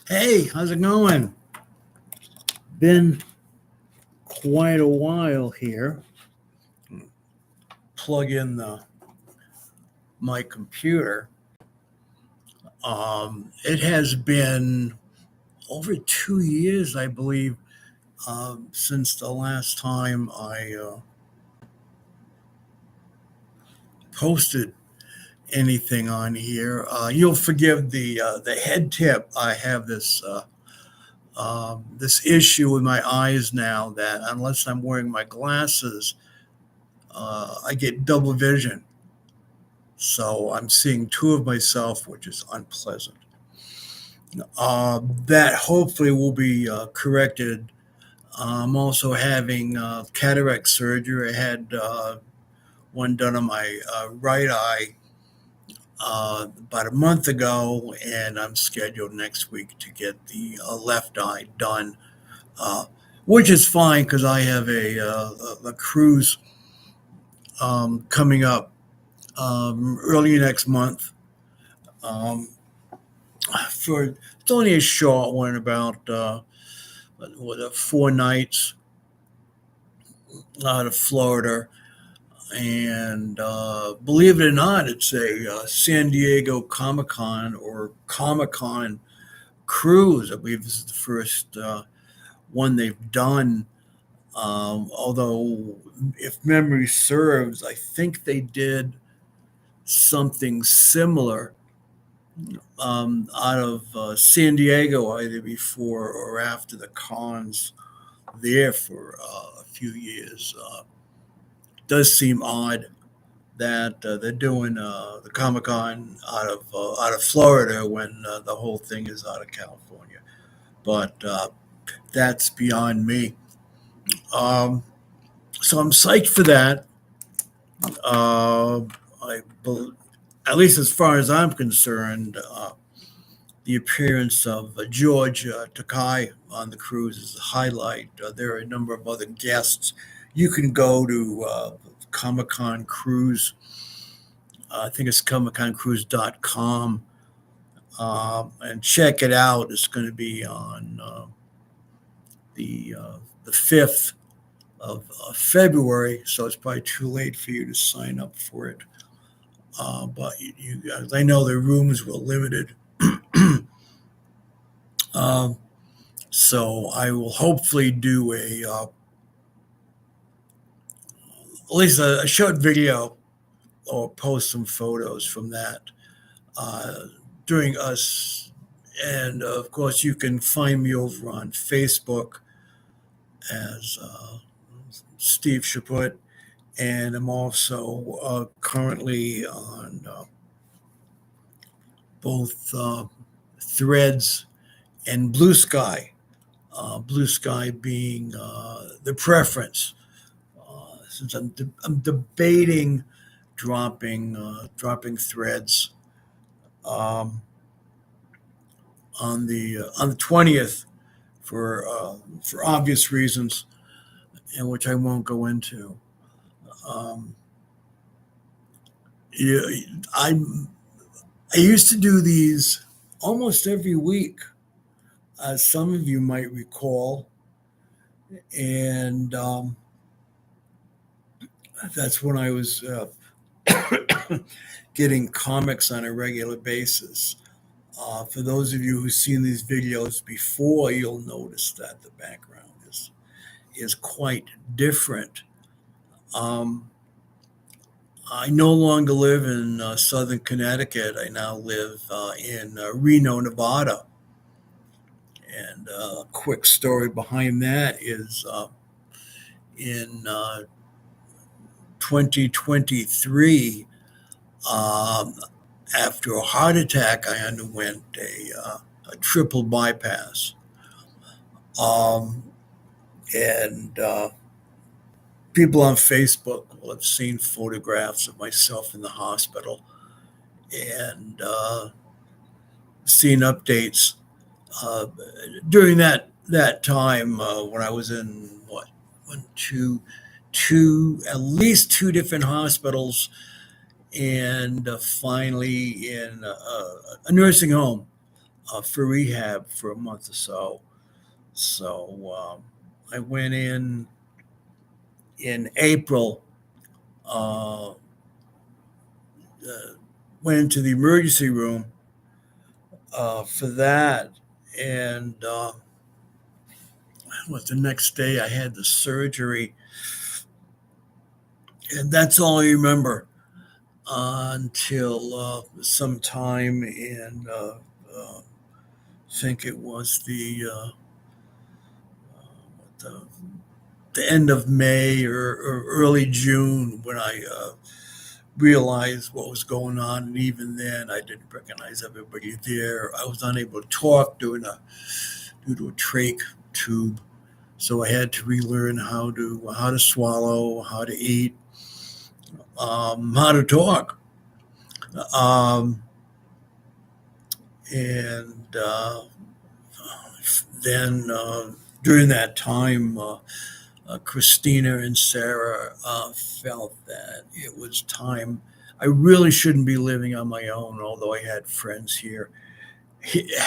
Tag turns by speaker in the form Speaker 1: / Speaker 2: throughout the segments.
Speaker 1: Hey, how's it going? Been quite a while here. Plug in my computer. It has been over 2 years, I believe, since the last time I posted anything on here. You'll forgive the head tip. I have this issue with my eyes now that unless I'm wearing my glasses, I get double vision. So I'm seeing two of myself, which is unpleasant. That hopefully will be corrected. I'm also having cataract surgery. I had one done on my right eye about a month ago, and I'm scheduled next week to get the left eye done, uh, which is fine because I have a cruise coming up early next month. Um, for It's only a short one, about 4 nights out of Florida, and believe it or not, it's a San Diego Comic Con or Comic Con cruise. I believe this is the first one they've done. Although, if memory serves, I think they did something similar out of San Diego either before or after the cons there for a few years. Does seem odd that they're doing the Comic Con out of Florida when the whole thing is out of California. But that's beyond me. Um, so I'm psyched for that. Uh, I, at least as far as I'm concerned, the appearance of George Takai on the cruise is a highlight. There are a number of other guests. You can go to Comic Con Cruise. I think it's ComicConCruise.com and check it out. It's going to be on the 5th of February, so it's probably too late for you to sign up for it. But you guys, I know the rooms were limited. um, So I will hopefully do at least a short video or post some photos from that uh, during us. And of course, you can find me over on Facebook as Steve Chaput, and I'm also currently on both Threads and Blue Sky. Blue Sky being the preference. Since I'm debating dropping Threads um, on the 20th for obvious reasons, and which I won't go into. Um, yeah, I I used to do these almost every week, as some of you might recall, and that's when I was getting comics on a regular basis. For those of you who've seen these videos before, you'll notice that the background is quite different. Um, I no longer live in southern Connecticut. I now live in Reno, Nevada. And a quick story behind that is in 2023, um, after a heart attack, I underwent a triple bypass. Um, and People on Facebook will have seen photographs of myself in the hospital and seen updates uh, during that time when I was in what one, two, at least two different hospitals, and finally in a nursing home for rehab for a month or so. I went in April. Uh, Went into the emergency room for that, and what the next day I had the surgery, and that's all I remember until sometime in I think it was the, the end of May or early June when I realized what was going on. And even then, I didn't recognize everybody there. I was unable to talk due to a trach tube, so I had to relearn how to swallow, how to eat, how to talk. Um, and then during that time, Christina and Sarah felt that it was time. I really shouldn't be living on my own, although I had friends here.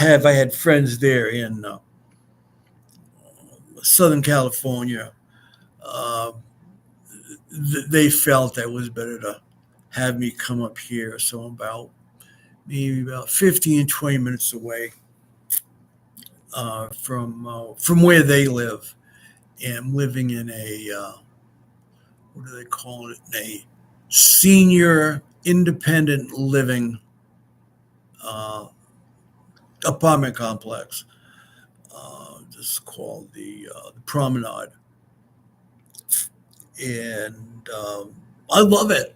Speaker 1: I had friends there in Southern California. Uh, they felt that it was better to have me come up here. So I'm about maybe about 15, 20 minutes away from where they live. And I'm living in a what do they call it? A senior independent living uh, apartment complex. This is called the Promenade, and I love it.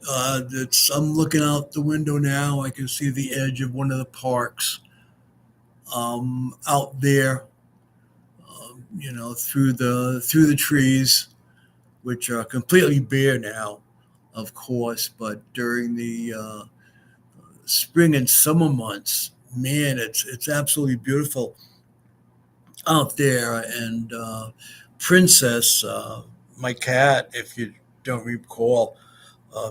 Speaker 1: I'm looking out the window now. I can see the edge of one of the parks out there. Through the trees, which are completely bare now, of course. But during the spring and summer months, man, it's absolutely beautiful out there. And Princess, my cat, if you don't recall, uh,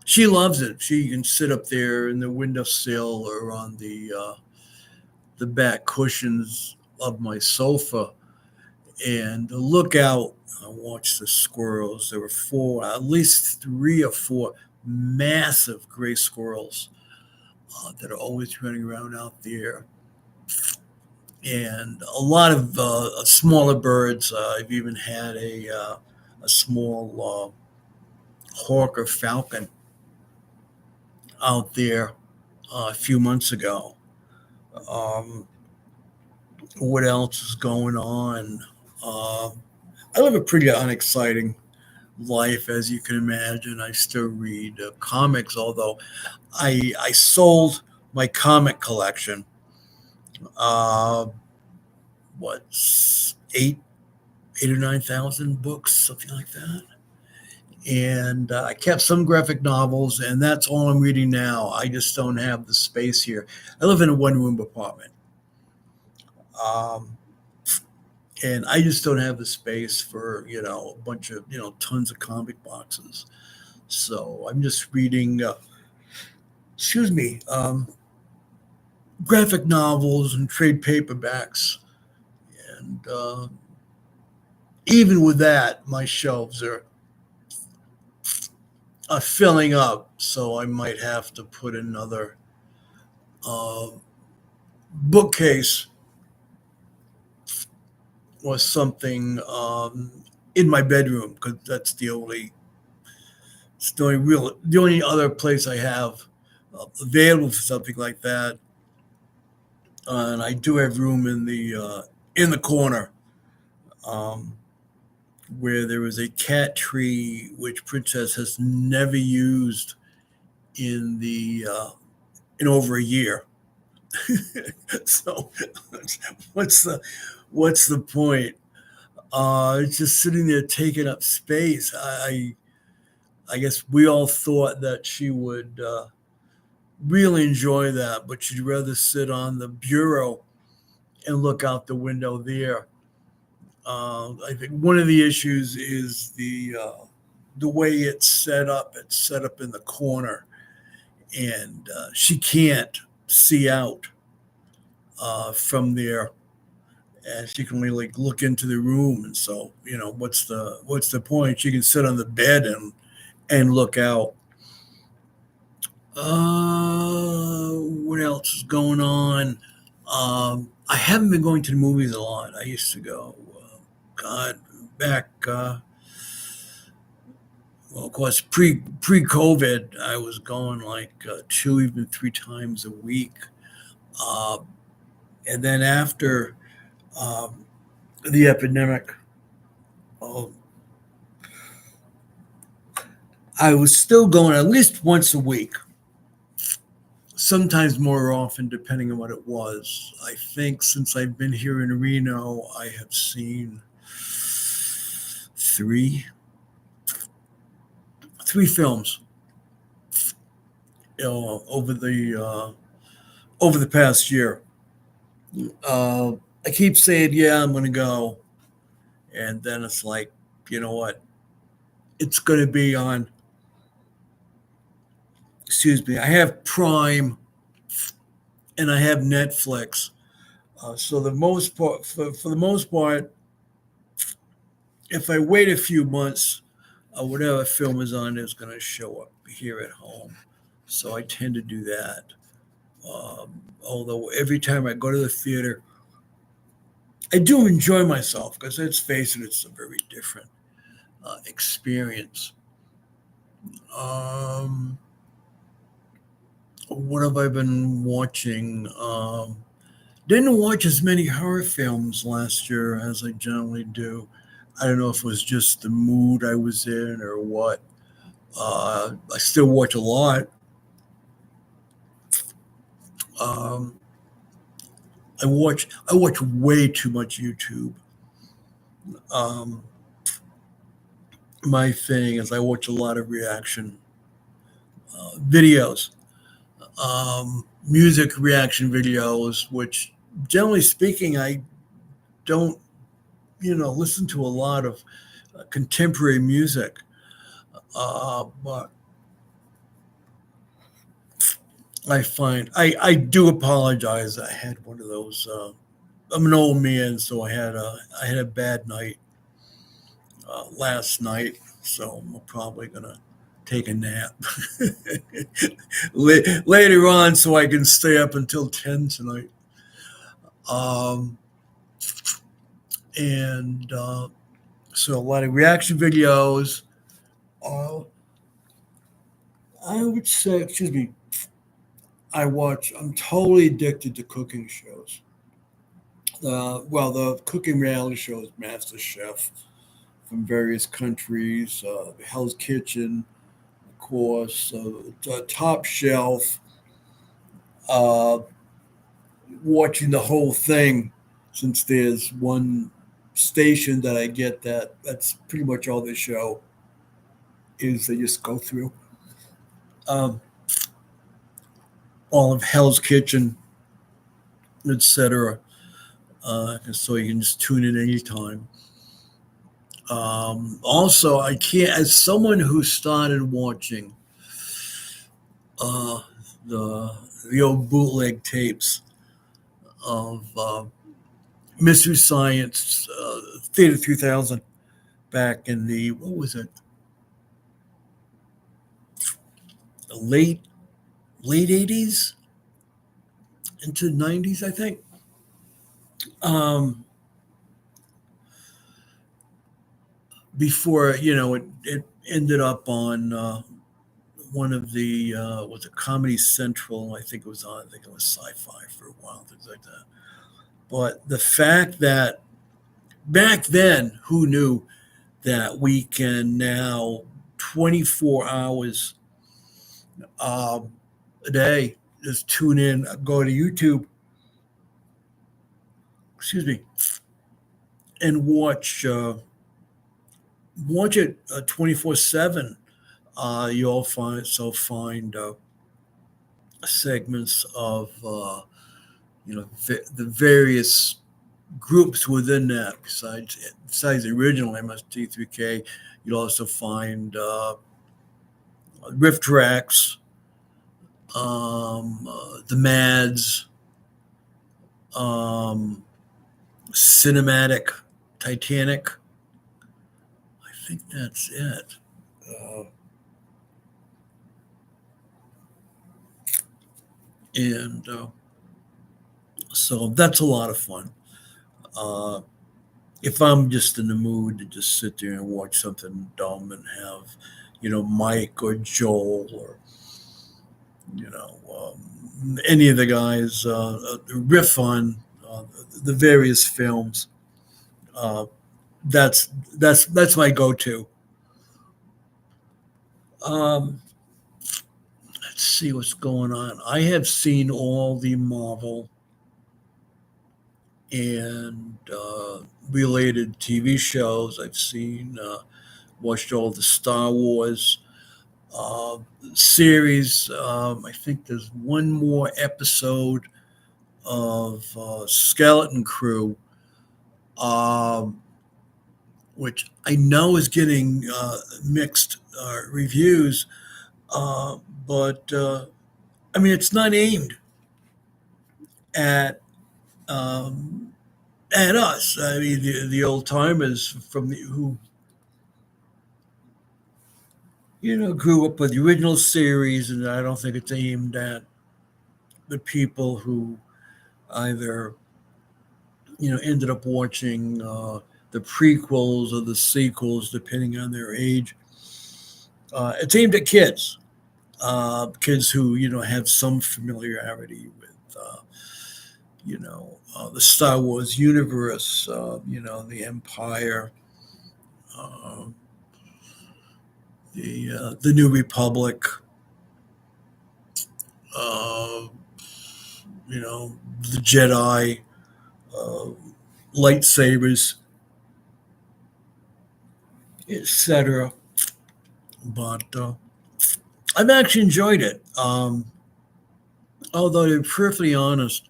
Speaker 1: she loves it. She can sit up there in the windowsill or on the back cushions of my sofa and look out and watch the squirrels. There were four, at least three or four massive gray squirrels that are always running around out there, and a lot of smaller birds. I've even had a small hawk or falcon out there a few months ago. Um, what else is going on? Uh, I live a pretty unexciting life, as you can imagine. I still read comics, although I sold my comic collection. Uh, what eight or 9,000 books, something like that. And I kept some graphic novels, and that's all I'm reading now. I just don't have the space here. I live in a one room apartment, um, and I just don't have the space for a bunch of tons of comic boxes. So I'm just reading. Excuse me. Graphic novels and trade paperbacks, and even with that, my shelves are filling up. So I might have to put another uh, bookcase or something in my bedroom because the only other place I have available for something like that. And I do have room in the corner um, where there is a cat tree which Princess has never used in the in over a year. So what's the what's the point? It's just sitting there taking up space. I guess we all thought that she would really enjoy that, but she'd rather sit on the bureau and look out the window there. I think one of the issues is the way it's set up. It's set up in the corner, and she can't see out. from there, and she can really like look into the room. And so, what's the point? She can sit on the bed and look out. What else is going on? I haven't been going to the movies a lot. I used to go. God, back. Well, of course, pre COVID, I was going like 2 even 3 times a week. Uh, and then after um, the epidemic, uh, I was still going at least once a week. Sometimes more often, depending on what it was. I think since I've been here in Reno, I have seen three three films, over the past year. Uh, I keep saying, "Yeah, I'm going to go," and then it's like, you know what? It's going to be on. Excuse me. I have Prime and I have Netflix. So the most part, for the most part, if I wait a few months, whatever film is on is going to show up here at home. So I tend to do that. Although every time I go to the theater, I do enjoy myself because let's face it, it's a very different experience. Um, what have I been watching? Didn't watch as many horror films last year as I generally do. I don't know if it was just the mood I was in or what. I still watch a lot. Um, I watch way too much YouTube. Um, my thing is I watch a lot of reaction videos, music reaction videos, which generally speaking I don't listen to a lot of contemporary music. But I do apologize. I had one of those. I'm an old man, so I had a bad night last night, so I'm probably gonna take a nap later on, so I can stay up until 10 tonight. Um, and so a lot of reaction videos. Uh, I would say, excuse me, I'm totally addicted to cooking shows. Well, the cooking reality shows, Master Chef from various countries, Hell's Kitchen, of course, Top Shelf, uh, watching the whole thing since there's one station that I get that's pretty much all the show is they just go through um, all of Hell's Kitchen, etc. So you can just tune in anytime. Also, I can't, as someone who started watching uh, the the old bootleg tapes of Mystery Science Theater 3000 back in the what was it, the late 80s into 90s, I think. Um, Before it ended up on one of the was it Comedy Central? I think it was on. I think it was Sci-Fi for a while, things like that. But the fact that back then, who knew that we can now 24 hours um, a day just tune in, go to YouTube, excuse me, and watch it 24/7. You'll find segments of the various groups within that. Besides the original MST3K, you'll also find riff tracks, the Mads, um, cinematic Titanic. I think that's it. Uh, and so that's a lot of fun. Uh, if I'm just in the mood to just sit there and watch something dumb and have, Mike or Joel or, any of the guys riff on the various films, uh, that's my go-to. Um, let's see what's going on. I have seen all the Marvel and related TV shows. I've watched all the Star Wars uh, series. I think there's one more episode of Skeleton Crew, um, which I know is getting mixed reviews, uh, but I mean, it's not aimed at um, at us. I mean, the old timers from who grew up with the original series, and I don't think it's aimed at the people who either ended up watching the prequels or the sequels, depending on their age. It's aimed at kids who have some familiarity with the Star Wars universe, the Empire, uh, the New Republic, uh, the Jedi, uh, lightsabers, etc. But I've actually enjoyed it. Although to be perfectly honest,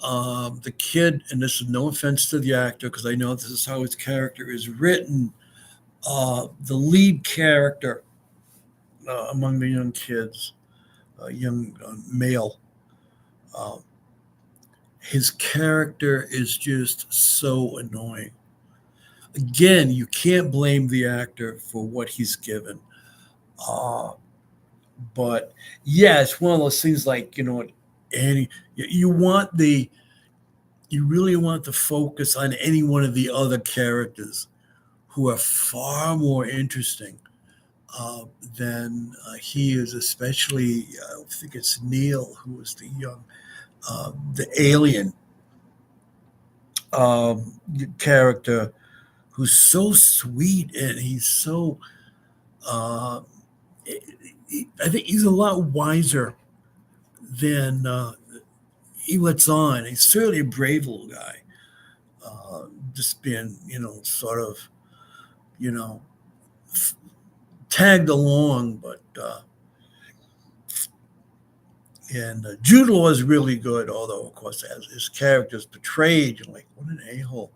Speaker 1: the kid, and this is no offense to the actor because I know this is how his character is written. The lead character among the young kids, young male, uh, his character is just so annoying. Again, you can't blame the actor for what he's given. Uh, but yeah, it's one of those things like, any you want you really want to focus on any one of the other characters who are far more interesting uh, than he is, especially I think it's Neil who is the alien character who's so sweet and he's so uh, I think he's a lot wiser than he lets on. He's certainly a brave little guy, just being sort of you know tagged along, but and Jude Law is really good, although of course as his character is portrayed, you're like, what an a-hole.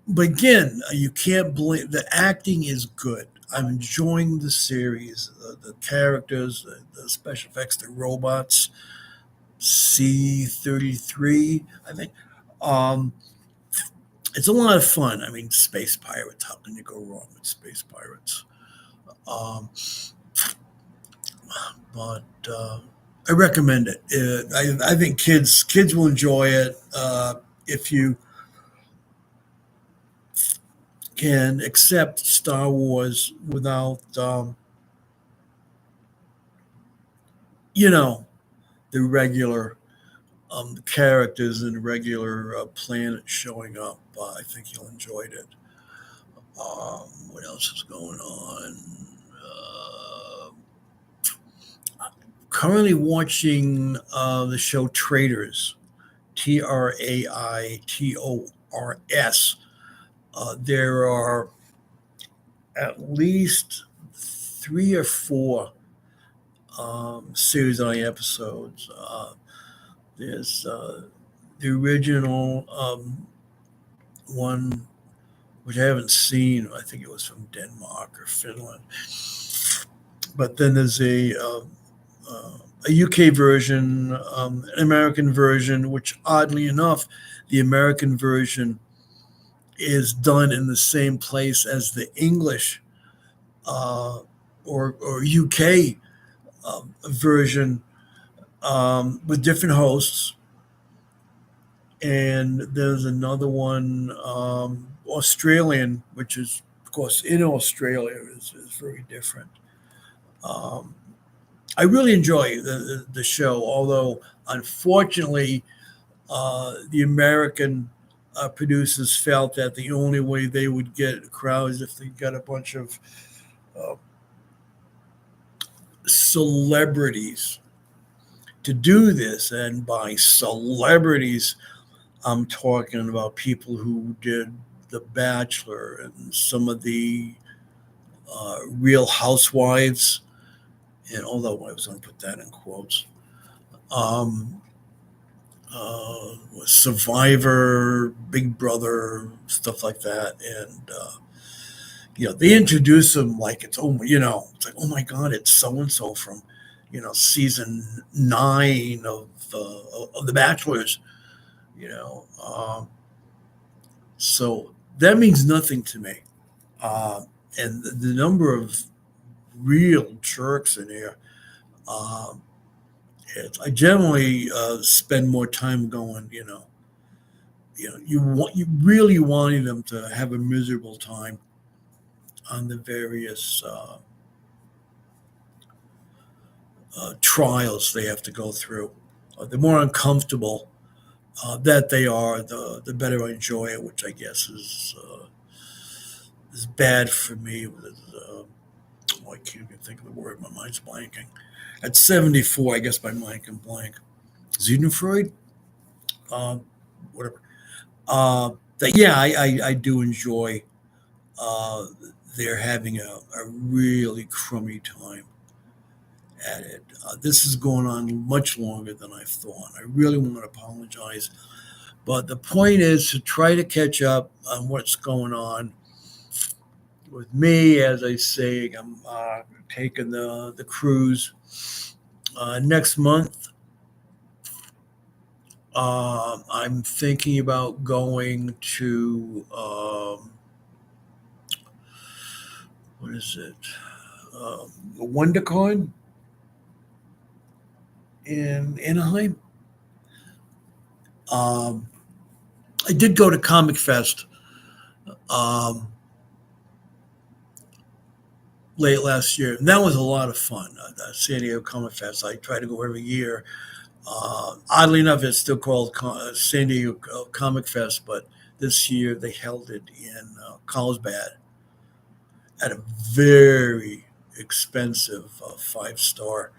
Speaker 1: But again, you can't blame the acting is good. I'm enjoying the series, the characters, the special effects, the robots. C-33, I think. Um, it's a lot of fun. I mean, space pirates. How can you go wrong with space pirates? Um, but I recommend it. I think kids will enjoy it if you can accept Star Wars without you know the regular characters and the regular planet showing up. I think you'll enjoy it. What else is going on? Uh, Currently watching the show Traitors, Traitors. There are at least three or four series on episodes. There's the original one, which I haven't seen. I think it was from Denmark or Finland. But then there's a UK version, an American version, which oddly enough, the American version is done in the same place as the English uh, or UK version with different hosts. And there's another one, Australian, which is, of course, in Australia is very different. Um, I really enjoy the show, although unfortunately, the American producers felt that the only way they would get crowds if they got a bunch of uh, celebrities to do this. And by celebrities, I'm talking about people who did The Bachelor and some of the Real Housewives. And although I was going to put that in quotes, um, Survivor, Big Brother, stuff like that. And they introduce them like it's like, oh my god, it's so and so from season 9 of The Bachelors. You know, so that means nothing to me. Uh, and the number of real jerks in here. Um, I generally spend more time going. You really wanting them to have a miserable time on the various trials they have to go through. The more uncomfortable that they are, the better I enjoy it, which I guess is bad for me. I can't even think of the word. My mind's blanking. At 74, I guess my mind can blank. Xenofreud, uh, whatever. That yeah, I do enjoy. Uh, they're having a really crummy time at it. This is going on much longer than I thought. I really want to apologize, but the point is to try to catch up on what's going on with me. As I say, I'm taking the cruise next month. I'm thinking about going to what is it? WonderCon in Anaheim. Um, I did go to Comic Fest um, late last year, and that was a lot of fun. San Diego Comic Fest. I try to go every year. Oddly enough, it's still called San Diego Comic Fest, but this year they held it in Carlsbad at a very expensive 5-star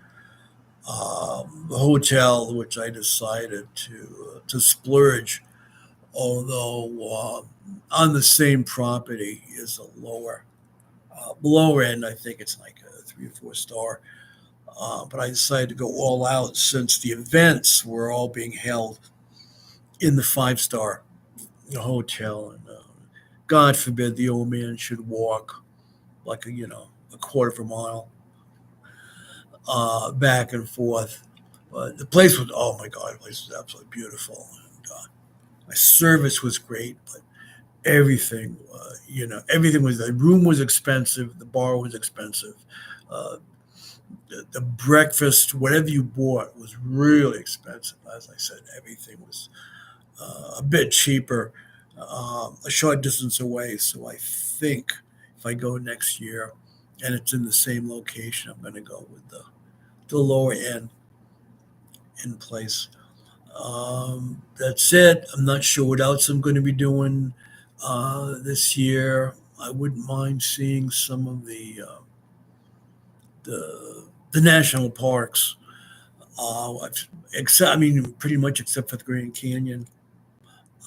Speaker 1: hotel, which I decided to splurge. Although on the same property is a lower end, I think it's like a 3 or 4 star. But I decided to go all out since the events were all being held in the 5-star hotel, and God forbid the old man should walk like a quarter of a mile back and forth. But the place was, oh my God, the place was absolutely beautiful. And, my service was great, but everything, everything was, the room was expensive, the bar was expensive. Uh, the breakfast, whatever you bought, was really expensive. As I said, everything was a bit cheaper, a short distance away. So I think if I go next year and it's in the same location, I'm going to go with the lower end in place. That's it. I'm not sure what else I'm going to be doing this year. I wouldn't mind seeing some of the national parks. Except, I mean, pretty much except for the Grand Canyon,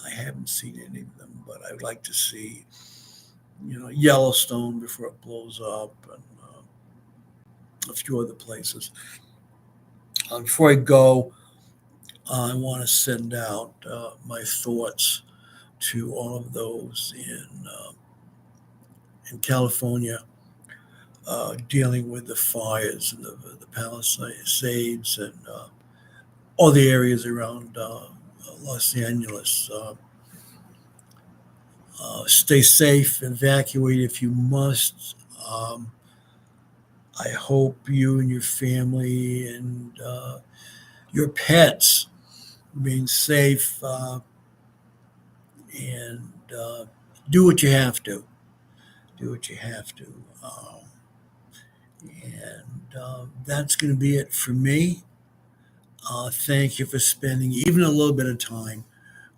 Speaker 1: I haven't seen any of them. But I'd like to see, Yellowstone before it blows up, and a few other places. Before I go, I want to send out my thoughts to all of those in California dealing with the fires and the Palisades and all the areas around Los Angeles. Stay safe, evacuate if you must. I hope you and your family and your pets remain safe and do what you have to. Do what you have to. And that's going to be it for me. Thank you for spending even a little bit of time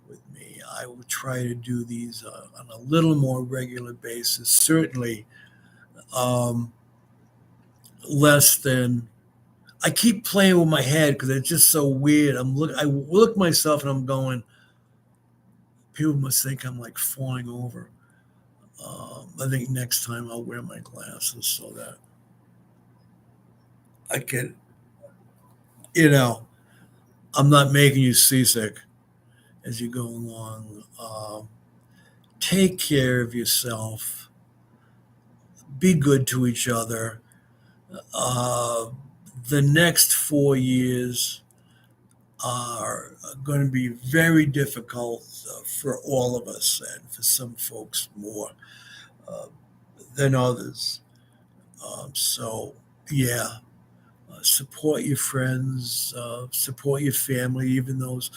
Speaker 1: with me. I will try to do these on a little more regular basis. Certainly, um, less than. I keep playing with my head because it's just so weird. I look myself and I'm going. People must think I'm like falling over. I think next time I'll wear my glasses so that I can, you know, I'm not making you seasick as you go along. Take care of yourself. Be good to each other. Uh, the next 4 years are going to be very difficult for all of us, and for some folks more uh, than others. So, yeah, support your friends, support your family, even those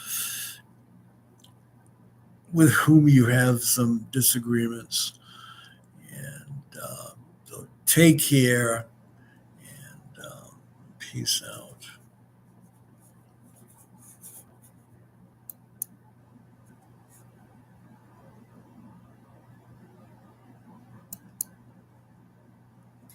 Speaker 1: with whom you have some disagreements. And so take care and peace out.